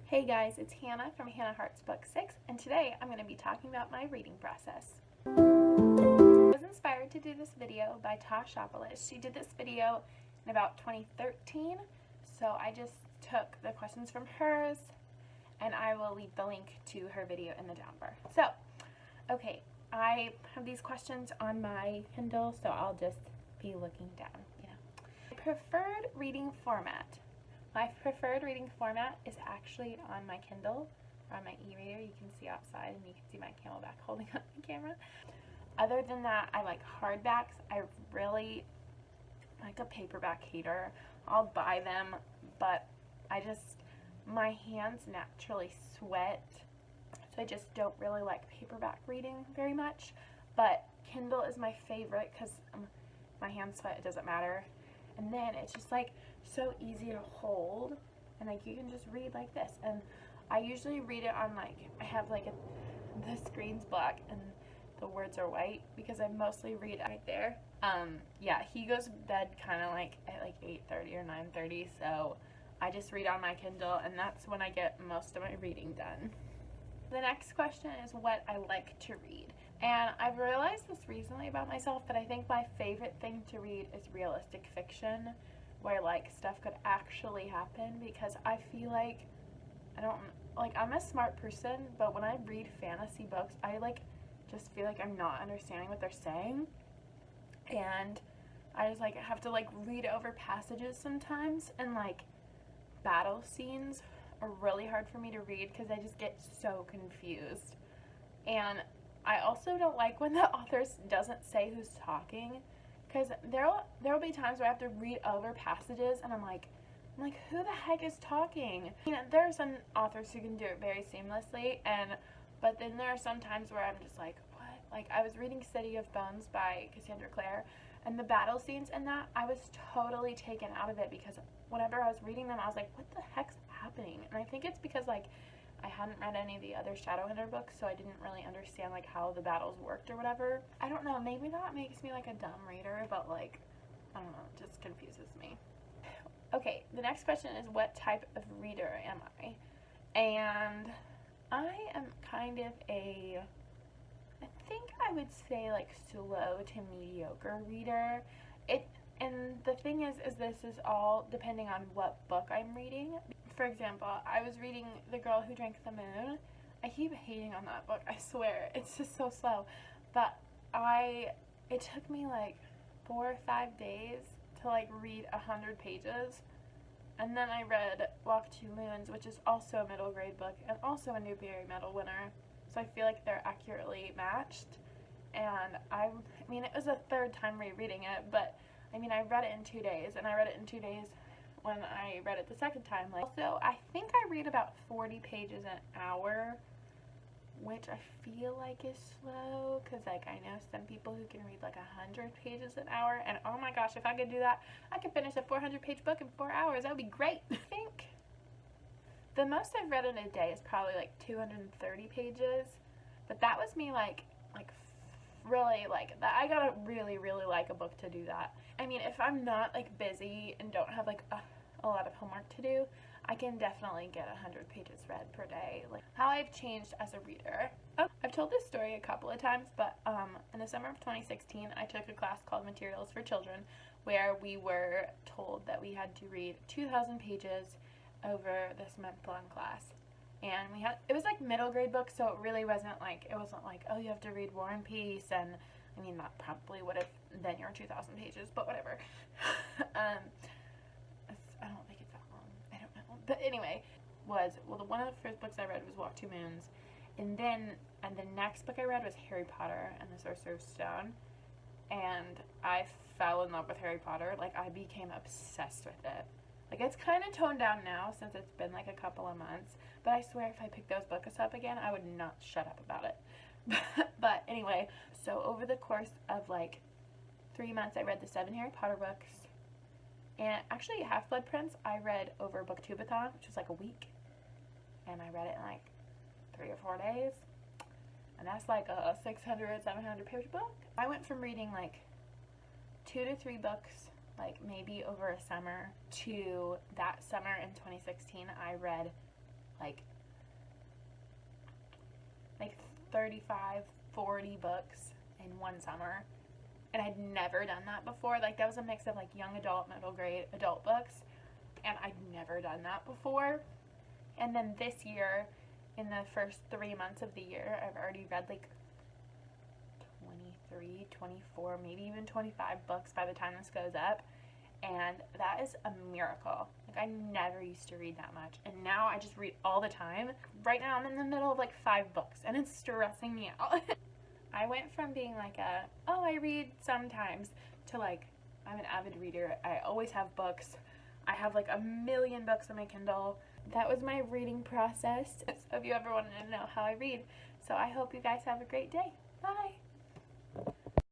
Hey guys, it's Hannah from Hannah Hearts Book 6, and today I'm going to be talking about my reading process. I was inspired to do this video by Tashapolis. She did this video in about 2013, so I just took the questions from hers, and I will leave the link to her video in the down bar. So, okay, I have these questions on my Kindle, so I'll just be looking down, Preferred reading format. My preferred reading format is actually on my Kindle or on my e-reader. You can see outside and you can see my camelback holding up the camera. Other than that, I like hardbacks. I really like a paperback hater. I'll buy them, but my hands naturally sweat, so I just don't really like paperback reading very much. But Kindle is my favorite because my hands sweat, it doesn't matter. And then it's just like so easy to hold, and like you can just read like this. And I usually read it on I have the screen's black and the words are white because I mostly read right there. Yeah, he goes to bed kind of like at 8:30 or 9:30, so I just read on my Kindle, and that's when I get most of my reading done. The next question is what I like to read. And I've realized this recently about myself, but I think my favorite thing to read is realistic fiction, where stuff could actually happen, because I feel like I'm a smart person, but when I read fantasy books, I just feel like I'm not understanding what they're saying, and I just have to read over passages sometimes, and battle scenes are really hard for me to read because I just get so confused. And I also don't like when the author doesn't say who's talking, because there'll be times where I have to read over passages and I'm like, who the heck is talking? There are some authors who can do it very seamlessly, but then there are some times where I'm just like, what? I was reading City of Bones by Cassandra Clare, and the battle scenes in that, I was totally taken out of it, because whenever I was reading them, I was like, what the heck's happening? And I think it's because I hadn't read any of the other Shadowhunter books, so I didn't really understand how the battles worked or whatever. I don't know, maybe that makes me a dumb reader, but I don't know, it just confuses me. Okay, the next question is what type of reader am I? And I am kind of I think I would say slow to mediocre reader. And the thing is this is all depending on what book I'm reading. For example, I was reading The Girl Who Drank the Moon. I keep hating on that book, I swear. It's just so slow. But it took me 4 or 5 days to read 100 pages. And then I read Walk Two Moons, which is also a middle grade book and also a Newbery Medal winner. So I feel like they're accurately matched. And it was a third time rereading it, but I read it in 2 days, and I read it in 2 days when I read it the second time. Also, I think I read about 40 pages an hour, which I feel like is slow, because I know some people who can read 100 pages an hour, and oh my gosh, if I could do that, I could finish a 400-page book in 4 hours. That would be great. I think the most I've read in a day is probably 230 pages, but that was me really that. I gotta really like a book to do that. If I'm not busy and don't have a lot of homework to do, I can definitely get 100 pages read per day. How I've changed as a reader. I've told this story a couple of times, but in the summer of 2016, I took a class called Materials for Children, where we were told that we had to read 2,000 pages over this month-long class. And it was middle grade books, so it really wasn't oh, you have to read War and Peace, and that probably would have been your 2,000 pages, but whatever. I don't think it's that long. I don't know. But anyway, one of the first books I read was Walk Two Moons, and the next book I read was Harry Potter and the Sorcerer's Stone, and I fell in love with Harry Potter. I became obsessed with it. It's kind of toned down now since it's been a couple of months, but I swear if I picked those books up again, I would not shut up about it. But anyway, so over the course of 3 months, I read the 7 Harry Potter books, and actually Half-Blood Prince I read over Booktubeathon, which was a week, and I read it in 3 or 4 days, and that's a 600, 700 page book. I went from reading 2 to 3 books maybe over a summer to that summer in 2016 I read like 35, 40 books in one summer. And I'd never done that before. Like, that was a mix of like young adult, middle grade, adult books. And I'd never done that before. And then this year, in the first 3 months of the year, I've already read like 23, 24, maybe even 25 books by the time this goes up. And that is a miracle. Like, I never used to read that much, and now I just read all the time. Right now I'm in the middle of like 5 books, and it's stressing me out. I went from being like oh, I read sometimes, to like, I'm an avid reader. I always have books. I have like a million books on my Kindle. That was my reading process. So if you ever wanted to know how I read. So I hope you guys have a great day. Bye!